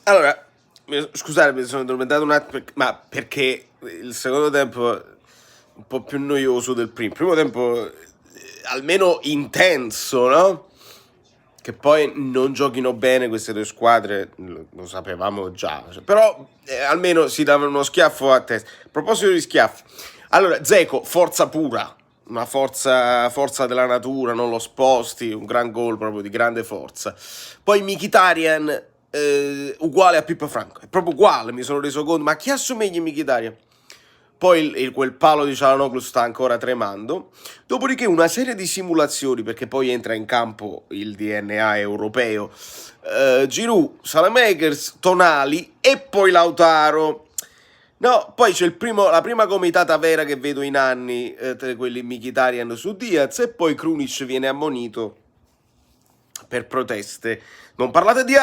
Allora, scusate, mi sono addormentato un attimo, ma perché il secondo tempo è un po' più noioso del primo. Il primo tempo, almeno intenso, no? Che poi non giochino bene queste due squadre, lo sapevamo già. Però almeno si davano uno schiaffo a testa. A proposito di schiaffi, allora, Dzeko, forza pura, una forza della natura, non lo sposti, un gran gol proprio di grande forza. Poi Mkhitaryan, uguale a Pippo Franco, è proprio uguale, mi sono reso conto, ma chi assomiglia a Mkhitaryan? Poi quel palo di Çalhanoğlu sta ancora tremando. Dopodiché una serie di simulazioni, perché poi entra in campo il DNA europeo. Giroud, Saelemaekers, Tonali e poi Lautaro. No, poi c'è la prima comitata vera che vedo in anni, tra quelli Mkhitaryan su Diaz, e poi Krunic viene ammonito per proteste. Non parlate di